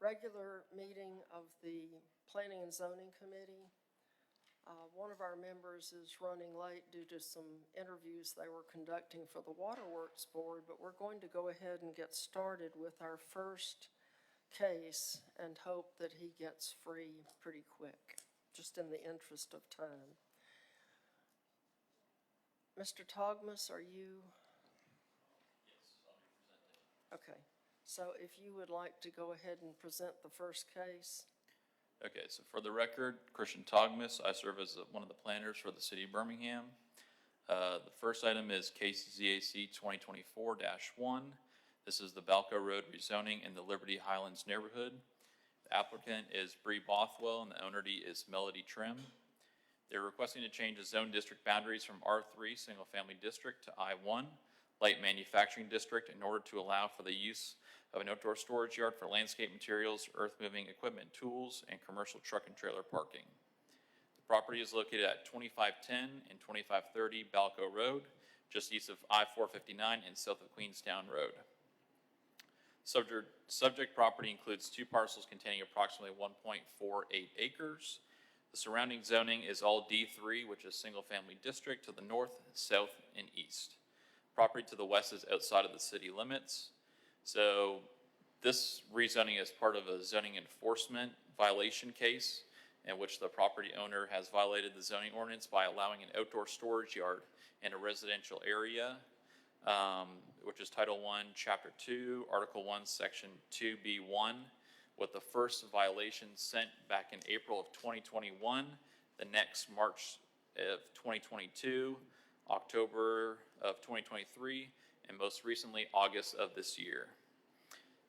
regular meeting of the Planning and Zoning Committee. One of our members is running late due to some interviews they were conducting for the Waterworks Board, but we're going to go ahead and get started with our first case and hope that he gets free pretty quick, just in the interest of time. Mr. Togmas, are you? Yes, I'll be presenting. Okay, so if you would like to go ahead and present the first case. Okay, so for the record, Christian Togmas, I serve as one of the planners for the city of Birmingham. The first item is case ZAC 2024-1. This is the Balco Road rezoning in the Liberty Highlands neighborhood. The applicant is Bree Bothwell and the owner is Melody Trim. They're requesting to change the zone district boundaries from R3 single family district to I1 light manufacturing district in order to allow for the use of an outdoor storage yard for landscape materials, earth moving equipment, tools, and commercial truck and trailer parking. The property is located at 2510 and 2530 Balco Road, just east of I-459 and south of Queenstown Road. Subject property includes two parcels containing approximately 1.48 acres. The surrounding zoning is all D3, which is single family district to the north, south, and east. Property to the west is outside of the city limits. So this rezoning is part of a zoning enforcement violation case in which the property owner has violated the zoning ordinance by allowing an outdoor storage yard in a residential area, which is Title I, Chapter 2, Article 1, Section 2B1, with the first violation sent back in April of 2021, the next March of 2022, October of 2023, and most recently August of this year.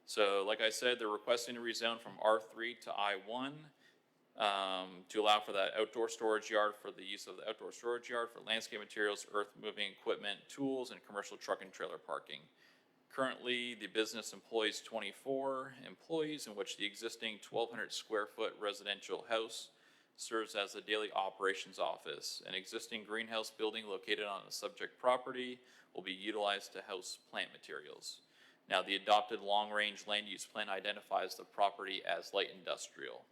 So like I said, they're requesting to rezone from R3 to I1 to allow for that outdoor storage yard, for the use of the outdoor storage yard for landscape materials, earth moving equipment, tools, and commercial truck and trailer parking. Currently, the business employs 24 employees, in which the existing 1,200 square foot residential house serves as the daily operations office. An existing greenhouse building located on the subject property will be utilized to house plant materials. Now, the adopted long-range land use plan identifies the property as light industrial.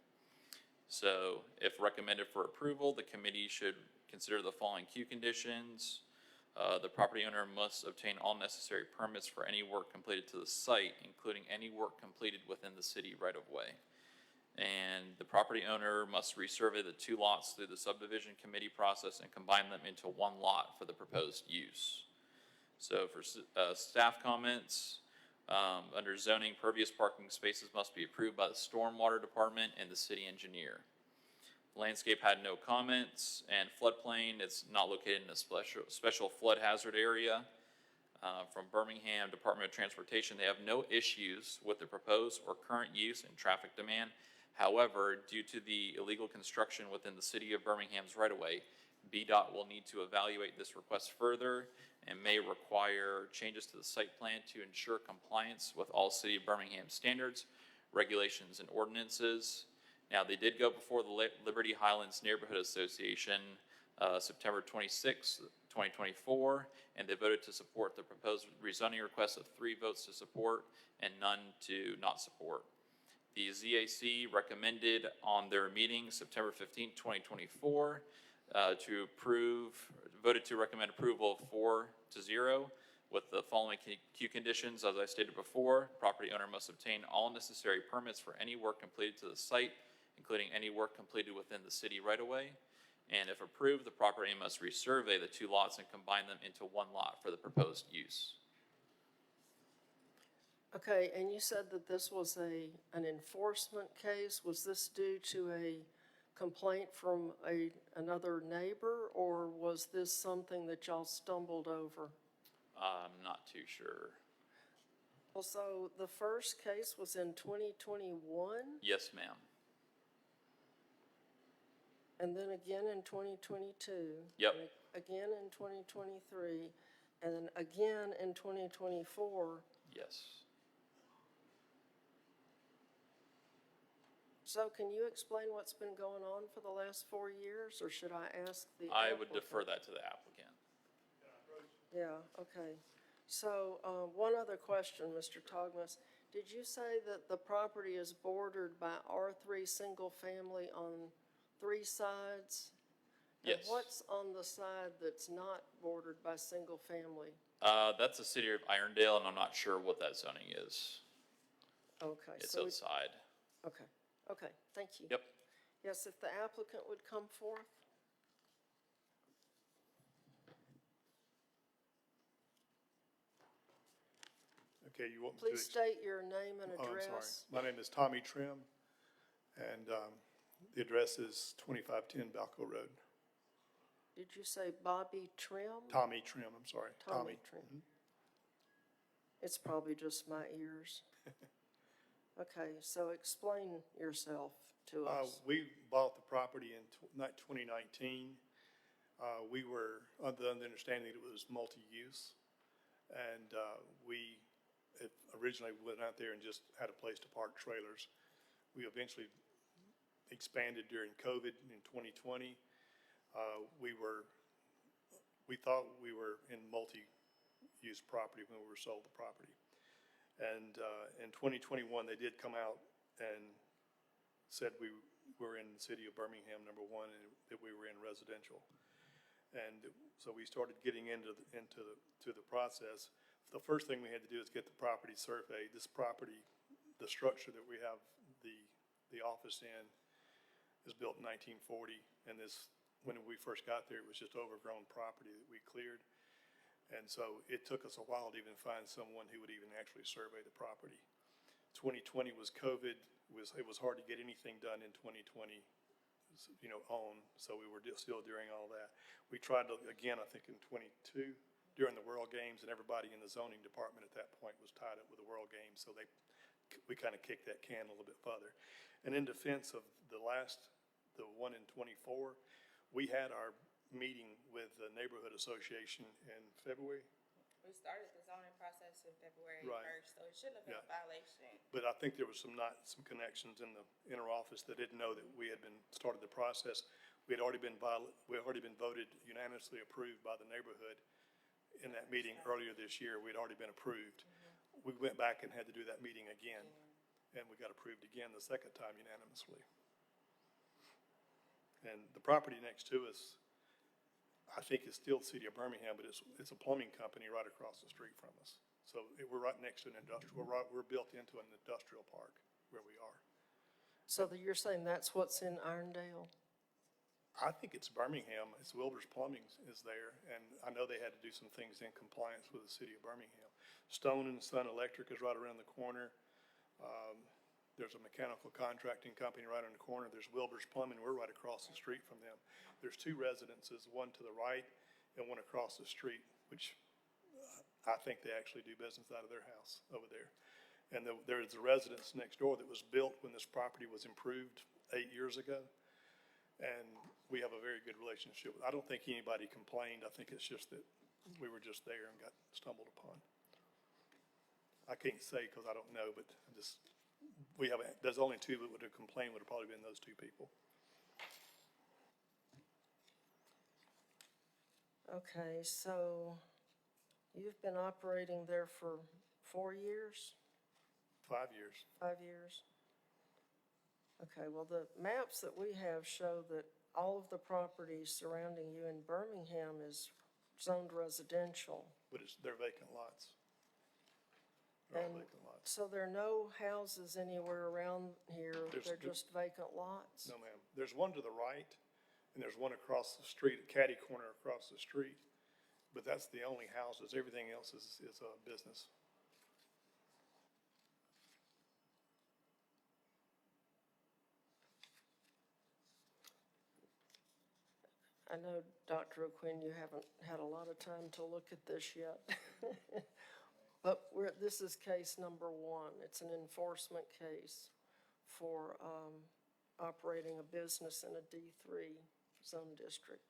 So, if recommended for approval, the committee should consider the following Q conditions. The property owner must obtain all necessary permits for any work completed to the site, including any work completed within the city right-of-way. And the property owner must resurvey the two lots through the subdivision committee process and combine them into one lot for the proposed use. So for staff comments, under zoning, pervious parking spaces must be approved by the stormwater department and the city engineer. Landscape had no comments, and floodplain, it's not located in a special flood hazard area. From Birmingham Department of Transportation, they have no issues with the proposed or current use and traffic demand. However, due to the illegal construction within the city of Birmingham's right-of-way, BDOT will need to evaluate this request further and may require changes to the site plan to ensure compliance with all city of Birmingham standards, regulations, and ordinances. Now, they did go before the Liberty Highlands Neighborhood Association September 26, 2024, and they voted to support the proposed rezoning request of 3 votes to support and none to not support. The ZAC recommended on their meeting September 15, 2024, voted to recommend approval 4-0 with the following Q conditions. As I stated before, property owner must obtain all necessary permits for any work completed to the site, including any work completed within the city right-of-way. And if approved, the property must resurvey the two lots and combine them into one lot for the proposed use. Okay, and you said that this was an enforcement case. Was this due to a complaint from another neighbor, or was this something that y'all stumbled over? I'm not too sure. Well, so the first case was in 2021? Yes, ma'am. And then again in 2022? Yep. Again in 2023, and then again in 2024? Yes. So can you explain what's been going on for the last 4 years, or should I ask the applicant? I would defer that to the applicant. Yeah, okay. So one other question, Mr. Togmas. Did you say that the property is bordered by R3 single family on 3 sides? And Yes. what's on the side that's not bordered by single family? That's the city of Irondale, and I'm not sure what that zoning is. Okay, It's so, outside. okay, thank you. Yep. Yes, if the applicant would come forth? Okay, you want me to? Please state your name and Oh, I'm sorry. address. My name is Tommy Trim, and the address is 2510 Balco Road. Did you say Bobby Trim? Tommy Trim, I'm sorry. Tommy Trim. It's probably just my ears. Okay, so explain yourself to us. We bought the property in 2019. We were under the understanding that it was multi-use, and we originally went out there and just had a place to park trailers. We eventually expanded during COVID in 2020. We thought we were in multi-use property when we were sold the property. And in 2021, they did come out and said we were in the city of Birmingham, number one, and that we were in residential. And so we started getting into the process. The first thing we had to do is get the property surveyed. This property, the structure that we have the office in, is built in 1940, and when we first got there, it was just overgrown property that we cleared. And so it took us a while to even find someone who would even actually survey the property. 2020 was COVID. It was hard to get anything done in 2020, so we were still doing all that. We tried to, again, I think in 22, during the World Games, and everybody in the zoning department at that point was tied up with the World Games, so we kind of kicked that can a little bit further. And in defense of the one in 24, we had our meeting with the neighborhood association in February. We started the zoning process in February Right. 1st, so it shouldn't have been a violation. But I think there was some connections in the inner office that didn't know that we had started the process. We had already been voted unanimously approved by the neighborhood in that meeting earlier this year. We'd already been approved. We went back and had to do that meeting again, and we got approved again the second time unanimously. And the property next to us, I think is still the city of Birmingham, but it's a plumbing company right across the street from us. So we're right next to an industrial, we're built into an industrial park where we are. So you're saying that's what's in Irondale? I think it's Birmingham, it's Wilbur's Plumbing is there, and I know they had to do some things in compliance with the city of Birmingham. Stone and Son Electric is right around the corner. There's a mechanical contracting company right on the corner. There's Wilbur's Plumbing. We're right across the street from them. There's 2 residences, one to the right and one across the street, which I think they actually do business out of their house over there. And there's a residence next door that was built when this property was improved 8 years ago. And we have a very good relationship. I don't think anybody complained. I think it's just that we were just there and got stumbled upon. I can't say because I don't know, but there's only 2 that would have complained, would have probably been those 2 people. Okay, so you've been operating there for 4 years? 5 years. 5 years? Okay, well, the maps that we have show that all of the properties surrounding you in Birmingham is zoned residential. But they're vacant lots. They're all And vacant lots. so there are no houses anywhere around here, There's- they're just vacant lots? No, ma'am. There's one to the right, and there's one across the street, catty corner across the street. But that's the only houses. Everything else is a business. I know, Dr. O'Quinn, you haven't had a lot of time to look at this yet. But this is case number 1. It's an enforcement case for operating a business in a D3 zone district.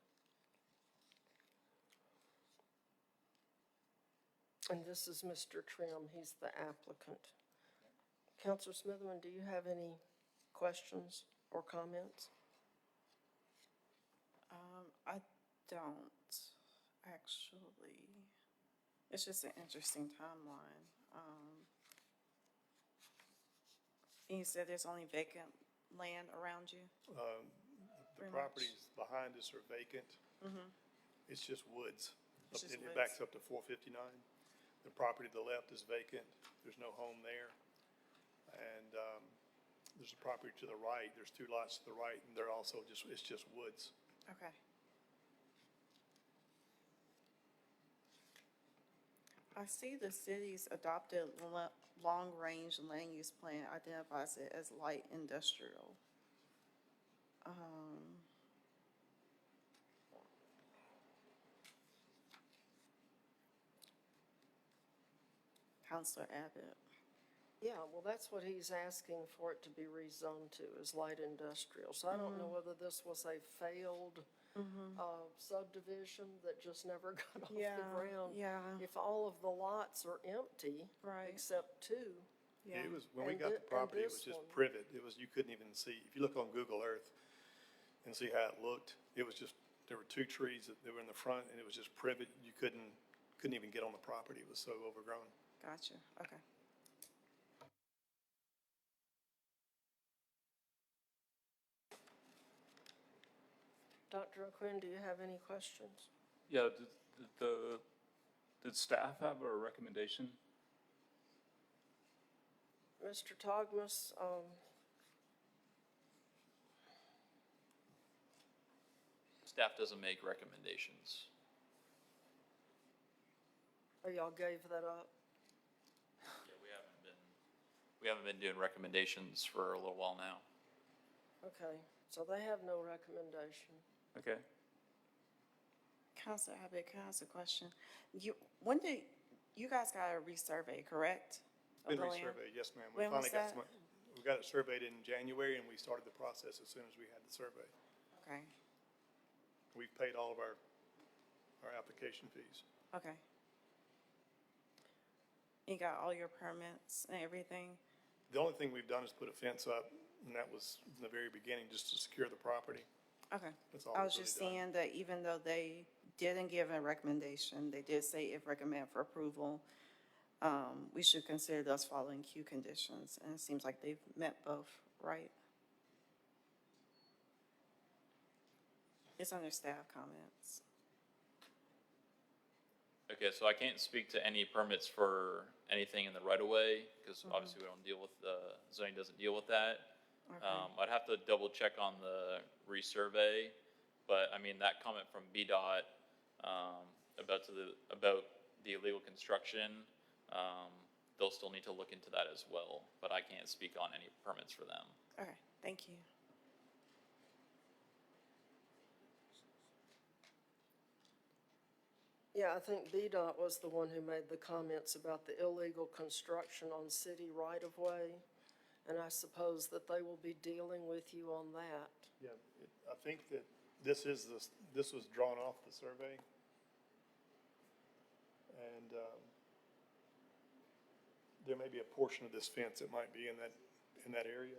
And this is Mr. Trim, he's the applicant. Counselor Smitherman, do you have any questions or comments? I don't, actually. It's just an interesting timeline. And you said there's only vacant land around you? The Pretty much. properties behind us are vacant. It's just woods. It's just It woods. backs up to 459. The property to the left is vacant. There's no home there. And there's a property to the right. There's two lots to the right, and they're also it's just woods. Okay. I see the city's adopted long-range land use plan identifies it as light industrial. Counselor Abbott. Yeah, well, that's what he's asking for it to be rezoned to, is light industrial. So I don't know whether this was a failed subdivision that just never got off Yeah, the ground. yeah. If all of the lots are empty, Right. except two, Yeah. It was, when we And got the and property, it was this just one. privet. It was, you couldn't even see, if you look on Google Earth and see how it looked, it was just, there were two trees that were in the front, and it was just privet. You couldn't even get on the property. It was so overgrown. Gotcha, okay. Dr. O'Quinn, do you have any questions? Yeah, did staff have a recommendation? Mr. Togmas, Staff doesn't make recommendations. oh, y'all gave that up? Yeah, we haven't been doing recommendations for a little while now. Okay, so they have no recommendation. Okay. Counselor Abbott, can I ask a question? When did, you guys got a resurvey, correct? of Been the land? resurveyed, yes, ma'am. We When was finally got that? we got it surveyed in January, and we started the process as soon as we had the survey. Okay, We've paid all of our application fees. okay. You got all your permits and everything? The only thing we've done is put a fence up, and that was in the very beginning, just to secure the property. Okay. That's all I we've was really just done. saying that even though they didn't give a recommendation, they did say if recommend for approval, we should consider those following Q conditions, and it seems like they've met both, right? It's under staff comments. Okay, so I can't speak to any permits for anything in the right of way, because obviously we don't deal with, zoning doesn't deal with that. Okay. I'd have to double check on the resurvey, but I mean, that comment from BDOT, about the illegal construction, they'll still need to look into that as well, but I can't speak on any permits for them. Okay, thank you. Yeah, I think BDOT was the one who made the comments about the illegal construction on city right-of-way, and I suppose that they will be dealing with you on that. Yeah, I think that this was drawn off the survey. And there may be a portion of this fence that might be in that area.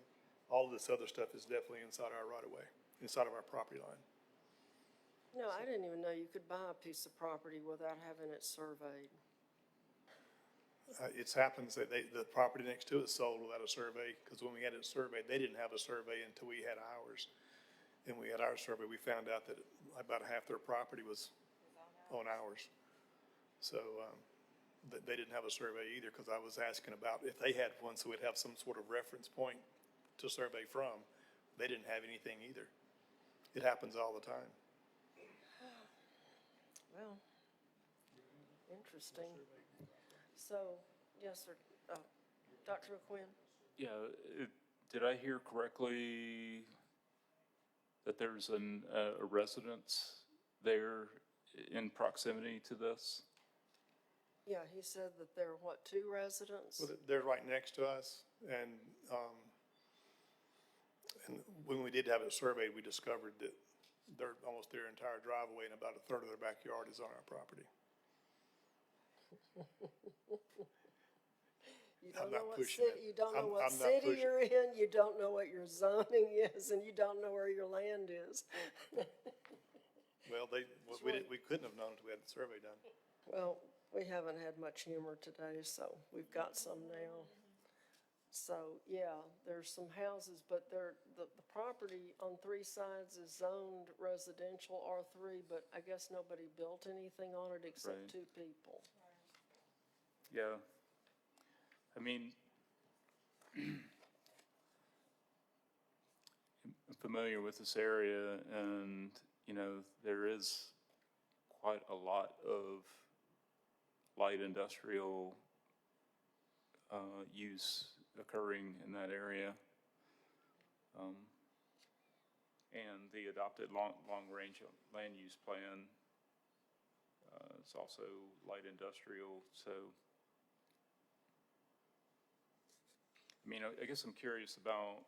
All of this other stuff is definitely inside our right-of-way, inside of our property line. No, I didn't even know you could buy a piece of property without having it surveyed. It happens that the property next to it sold without a survey, because when we had it surveyed, they didn't have a survey until we had ours. And we had our survey, we found out that about half their property was on ours. So, they didn't have a survey either, because I was asking about if they had one, so we'd have some sort of reference point to survey from. They didn't have anything either. It happens all the time. Well, interesting. So, yes, sir, Dr. O'Quinn? Yeah, did I hear correctly that there's a residence there in proximity to this? Yeah, he said that there are, what, 2 residents? Well, they're right next to us, and when we did have it surveyed, we discovered that almost their entire driveway and about a third of their backyard is on our property. You I'm don't know not what pushing city, it. you don't know what I'm not city pushing- you're in, you don't know what your zoning is, and you don't know where your land is. Well, we couldn't have known until we had the survey done. Well, we haven't had much humor today, so we've got some now. So, yeah, there's some houses, but the property on 3 sides is zoned residential R3, but I guess nobody built anything on it Right. except 2 people. Yeah. I mean, I'm familiar with this area and, you know, there is quite a lot of light industrial use occurring in that area. And the adopted long-range land use plan is also light industrial, so. I mean, I guess I'm curious about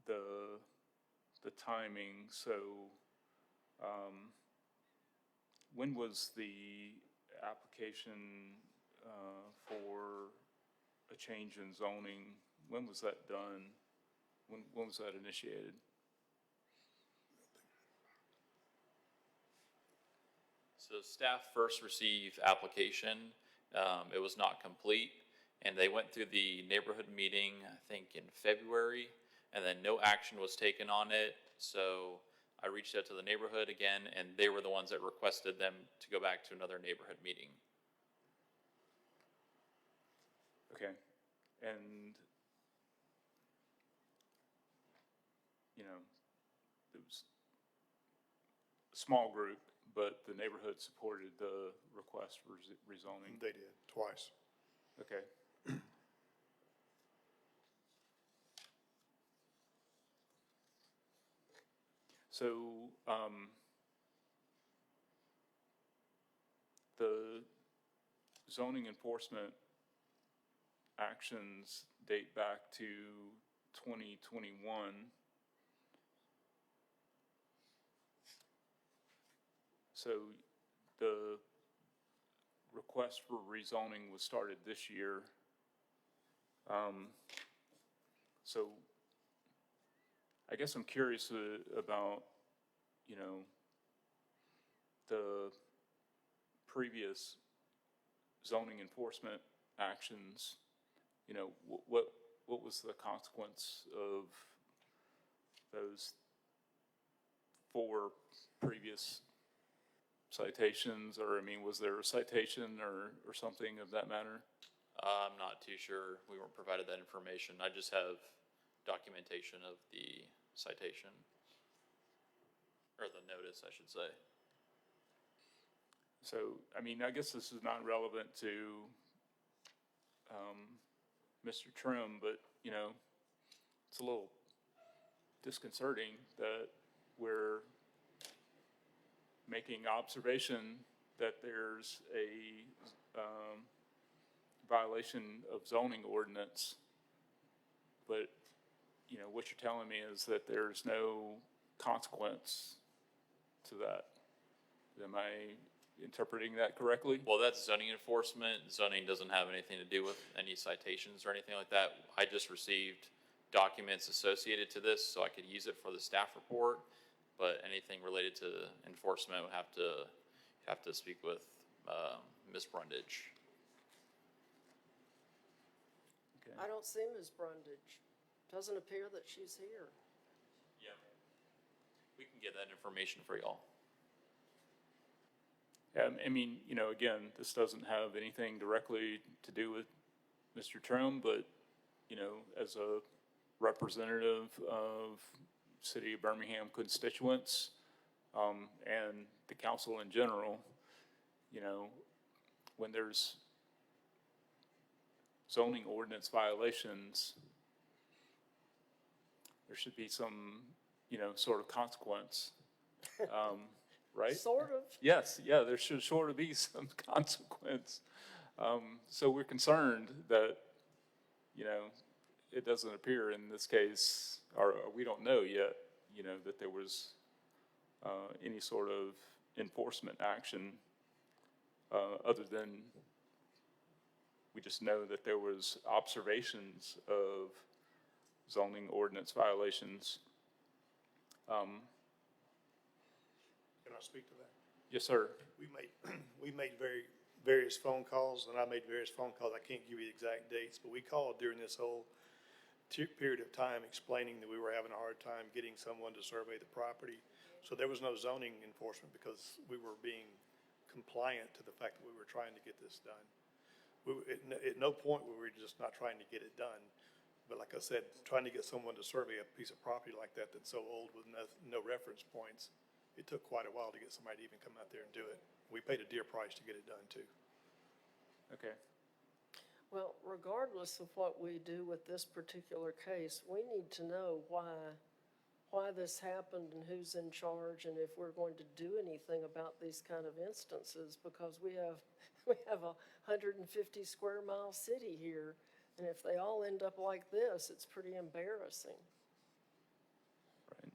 the timing. So, when was the application for a change in zoning? When was that done? When was that initiated? So staff first received application, it was not complete, and they went through the neighborhood meeting, I think in February, and then no action was taken on it, so I reached out to the neighborhood again, and they were the ones that requested them to go back to another neighborhood meeting. Okay, and, you know, it was a small group, but the neighborhood supported the request for rezoning. They did, twice. Okay. So, the zoning enforcement actions date back to 2021. So the request for rezoning was started this year. So I guess I'm curious about, you know, the previous zoning enforcement actions. You know, what was the consequence of those 4 previous citations? Or, I mean, was there a citation or something of that matter? I'm not too sure, we weren't provided that information, I just have documentation of the citation, or the notice, I should say. So, I mean, I guess this is not relevant to Mr. Trim, but, you know, it's a little disconcerting that we're making observation that there's a violation of zoning ordinance, but, you know, what you're telling me is that there's no consequence to that. Am I interpreting that correctly? Well, that's zoning enforcement. Zoning doesn't have anything to do with any citations or anything like that. I just received documents associated to this, so I could use it for the staff report. But anything related to enforcement would have to speak with Ms. Brundage. Okay. I don't see Ms. Brundage. Doesn't appear that she's here. Yeah. We can get that information for y'all. Yeah, I mean, you know, again, this doesn't have anything directly to do with Mr. Trim, but, you know, as a representative of City of Birmingham constituents, and the council in general, you know, when there's zoning ordinance violations, there should be some, you know, sort of consequence, right? Sort of. Yes, yeah, there should sort of be some consequence. So we're concerned that, you know, it doesn't appear in this case, or we don't know yet, you know, that there was any sort of enforcement action other than we just know that there was observations of zoning ordinance violations. Can I speak to that? Yes, sir. We made very, various phone calls, and I made various phone calls. I can't give you the exact dates, but we called during this whole period of time explaining that we were having a hard time getting someone to survey the property. So there was no zoning enforcement because we were being compliant to the fact that we were trying to get this done. At no point were we just not trying to get it done. But like I said, trying to get someone to survey a piece of property like that that's so old with no reference points, it took quite a while to get somebody to even come out there and do it. We paid a dear price to get it done too. Okay. Well, regardless of what we do with this particular case, we need to know why this happened and who's in charge and if we're going to do anything about these kind of instances, because we have a 150 square mile city here, and if they all end up like this, it's pretty embarrassing. Right.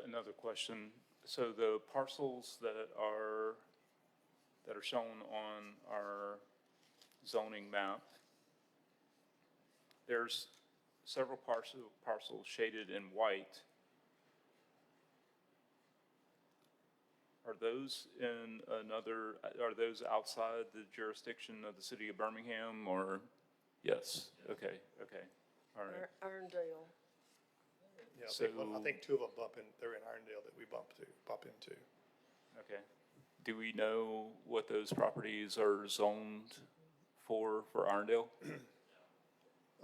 Another question. So the parcels that are shown on our zoning map, there's several parcels shaded in white. Are those are those outside the jurisdiction of the city of Birmingham, or? Yes, okay, all right. Irondale. Yeah, I So- think two of them they're in Irondale that we bump into. Okay. Do we know what those properties are zoned for Irondale?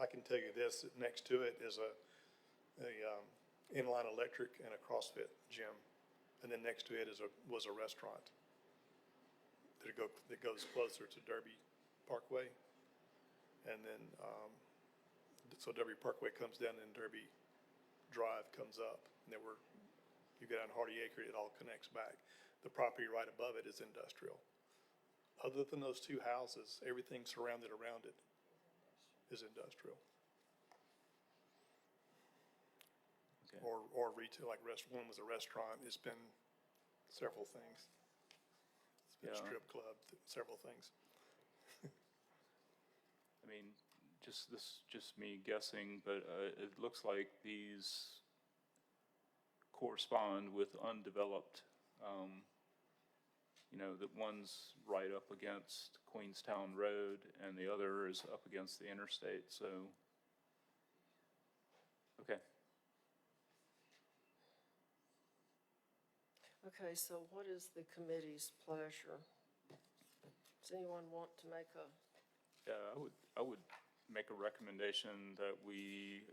I can tell you this, that next to it is a inline electric and a CrossFit gym. And then next to it was a restaurant that goes closer to Derby Parkway. And then, so Derby Parkway comes down and Derby Drive comes up. And you go down Hardy Acre, it all connects back. The property right above it is industrial. Other than those two houses, everything surrounded around it is industrial. Okay. Or retail, like one was a restaurant, it's been several things. It's been a Yeah. strip club, several things. I mean, just me guessing, but it looks like these correspond with undeveloped, that one's right up against Queenstown Road and the other is up against the interstate, so, okay. Okay, so what is the committee's pleasure? Does anyone want to make a, Yeah, I would make a recommendation that we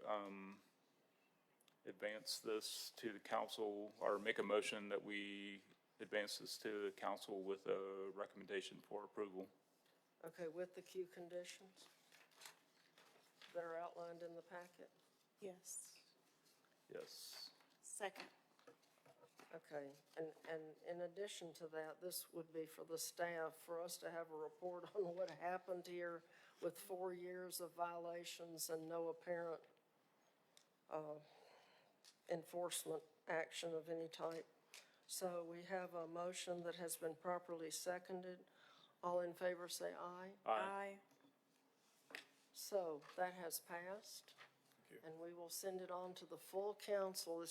advance this to the council, or make a motion that we advance this to the council with a recommendation for approval. okay, with the Q conditions that are outlined in the packet? Yes. Yes. Second. Okay, and in addition to that, this would be for the staff, for us to have a report on what happened here with 4 years of violations and no apparent enforcement action of any type. So we have a motion that has been properly seconded. All in favor say aye. Aye. So that has passed. Thank you. And we will send it on to the full council.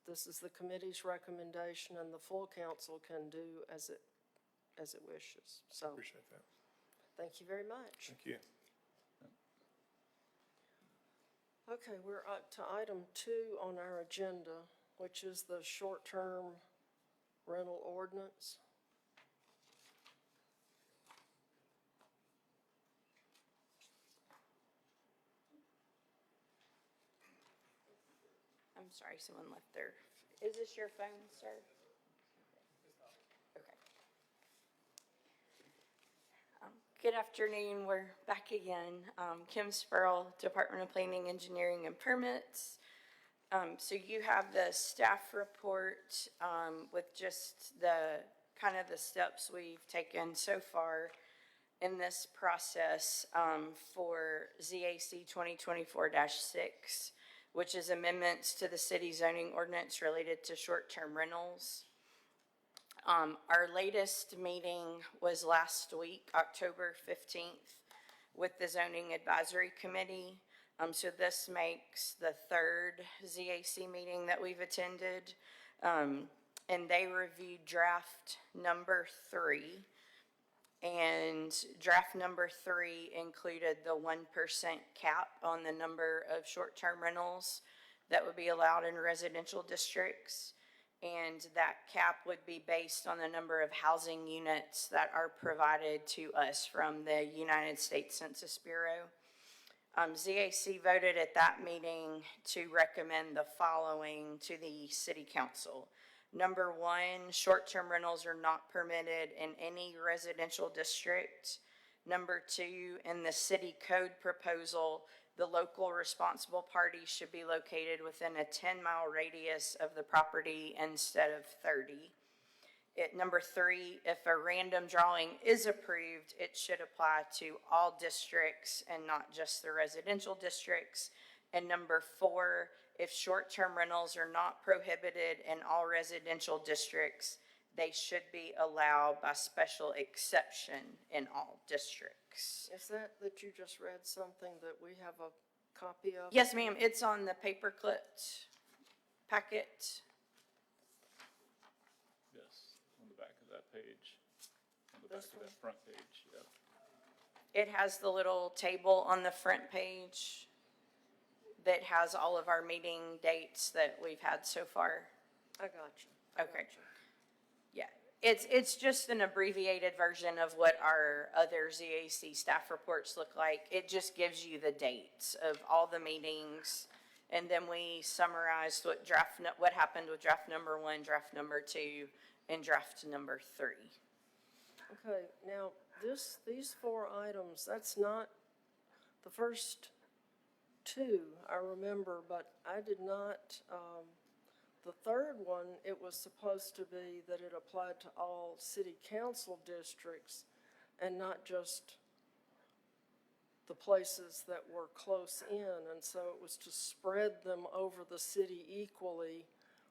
This is the committee's recommendation, and the full council can do as it wishes. So, Appreciate that. thank you very much. Thank you. Okay, we're up to item 2 on our agenda, which is the short-term rental ordinance. I'm sorry, someone left their, is this your phone, sir? Okay. Good afternoon, we're back again. Kim Spurl, Department of Planning, Engineering, and Permits. So you have the staff report with just the steps we've taken so far in this process for ZAC 2024-6. which is amendments to the city zoning ordinance related to short-term rentals. Our latest meeting was last week, October 15th, with the Zoning Advisory Committee. So this makes the third ZAC meeting that we've attended. And they reviewed draft number 3. And draft number 3 included the 1% cap on the number of short-term rentals that would be allowed in residential districts. And that cap would be based on the number of housing units that are provided to us from the United States Census Bureau. ZAC voted at that meeting to recommend the following to the City Council. Number 1, short-term rentals are not permitted in any residential district. Number 2, in the city code proposal, the local responsible party should be located within a 10-mile radius of the property instead of 30. Number 3, if a random drawing is approved, it should apply to all districts and not just the residential districts. And number 4, if short-term rentals are not prohibited in all residential districts, they should be allowed by special exception in all districts. Is that you just read something that we have a copy of? Yes, ma'am, it's on the paper clipped packet. Yes, on the back of that page, on the back This of one? that front page, yeah. It has the little table on the front page that has all of our meeting dates that we've had so far. I got you. I got Okay. you. Yeah, it's just an abbreviated version of what our other ZAC staff reports look like. It just gives you the dates of all the meetings, and then we summarized what happened with draft number 1, draft number 2, and draft number 3. Okay, now, these 4 items, that's not the first 2, I remember, but I did not, the third one, it was supposed to be that it applied to all city council districts and not just the places that were close in, and so it was to spread them over the city equally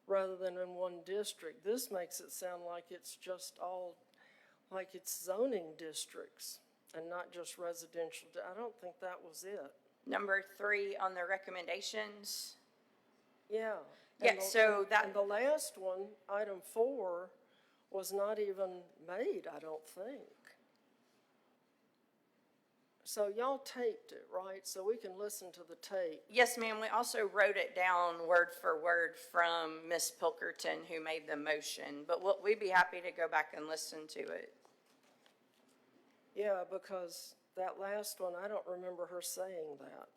rather than in one district. This makes it sound like it's just all, like it's zoning districts and not just residential. I don't think that was it. Number 3 on the recommendations. Yeah. Yeah, And the- so that- And the last one, item 4, was not even made, I don't think. So y'all taped it, right? So we can listen to the tape. Yes, ma'am, we also wrote it down word for word from Ms. Pilkerton, who made the motion, but we'd be happy to go back and listen to it. Yeah, because that last one, I don't remember her saying that.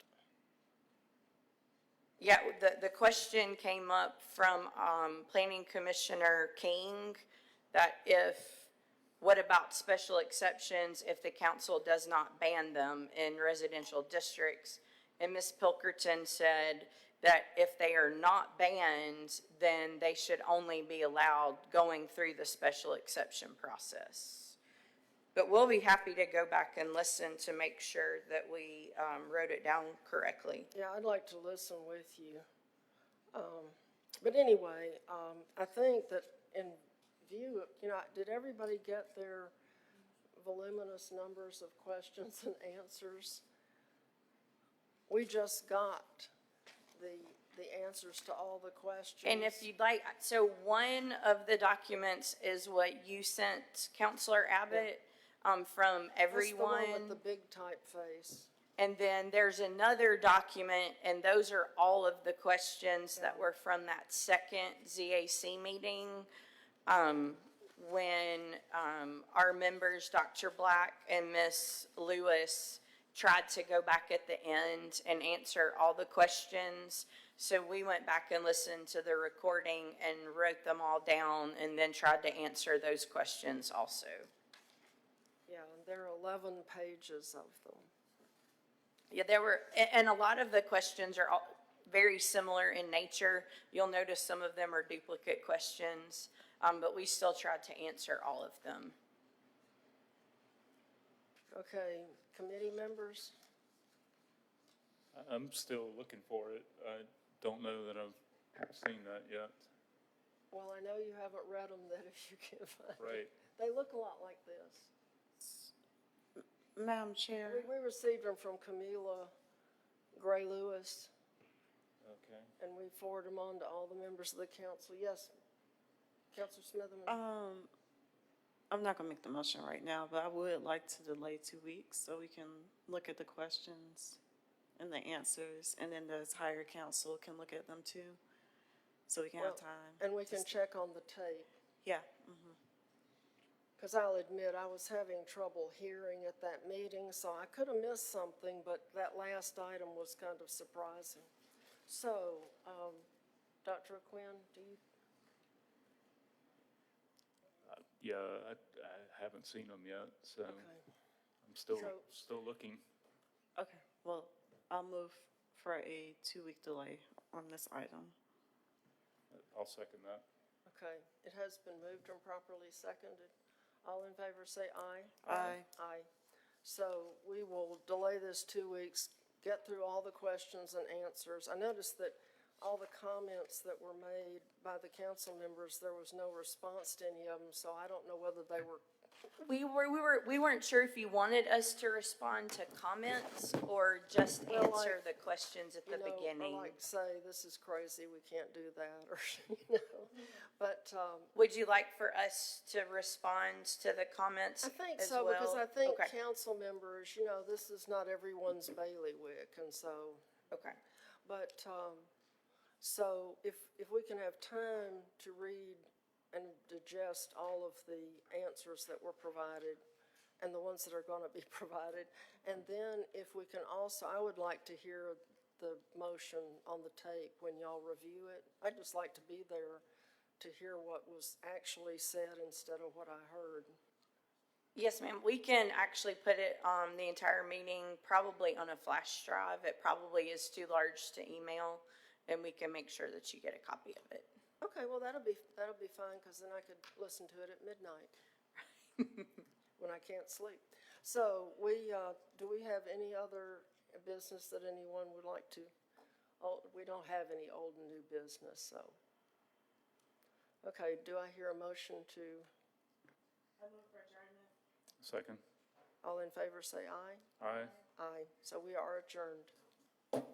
Yeah, the question came up from Planning Commissioner King, that what about special exceptions if the council does not ban them in residential districts? And Ms. Pilkerton said that if they are not banned, then they should only be allowed going through the special exception process. But we'll be happy to go back and listen to make sure that we wrote it down correctly. Yeah, I'd like to listen with you. But anyway, I think that in view, did everybody get their voluminous numbers of questions and answers? We just got the answers to all the questions. And if you'd like, so one of the documents is what you sent Counselor Abbott from everyone. That's the one with the big typeface. And then there's another document, and those are all of the questions that were from that second ZAC meeting. When our members, Dr. Black and Ms. Lewis, tried to go back at the end and answer all the questions. So we went back and listened to the recording and wrote them all down and then tried to answer those questions also. Yeah, and there are 11 pages of them. Yeah, there were, and a lot of the questions are all very similar in nature. You'll notice some of them are duplicate questions, but we still tried to answer all of them. Okay, committee members? I'm still looking for it. don't know that I've seen that yet. Well, I know you haven't read them, that if you can find it. Right. They look a lot like this. Madam Chair, We received them from Camila Gray Lewis, Okay. and we forwarded them on to all the members of the council. Yes, Counselor Smitherman? I'm not gonna make the motion right now, but I would like to delay 2 weeks so we can look at the questions and the answers, and then the entire council can look at them too, so we can have Well, time. And we can check on the tape. Yeah, Because I'll admit, I was having trouble hearing at that meeting, so I could have missed something, but that last item was kind of surprising. So, Dr. Quinn, do you, Yeah, I haven't seen them yet, so okay. I'm still, So- still looking. okay, well, I'll move for a 2-week delay on this item. I'll second that. Okay, it has been moved and properly seconded. All in favor say aye. Aye. Aye. So we will delay this 2 weeks, get through all the questions and answers. I noticed that all the comments that were made by the council members, there was no response to any of them, so I don't know whether they were, We weren't sure if you wanted us to respond to comments or just Well, answer the questions at the you know, or beginning. like say, this is crazy, we can't do that, or, you know. But, Would you like for us to respond to the comments I think as so, well? because I think Okay, council members, you know, this is not everyone's bailiwick, and so, okay. but, so if we can have time to read and digest all of the answers that were provided and the ones that are gonna be provided, and then if we can also, I would like to hear the motion on the tape when y'all review it. I'd just like to be there to hear what was actually said instead of what I heard. Yes, ma'am. We can actually put it, the entire meeting probably on a flash drive. It probably is too large to email, and we can make sure that you get a copy of it. Okay, well, that'll be fine, because then I could listen to it at midnight when I can't sleep. So do we have any other business that anyone would like to? Oh, we don't have any old and new business, so. Okay, do I hear a motion to, Second. all in favor say aye? Aye. Aye, so we are adjourned.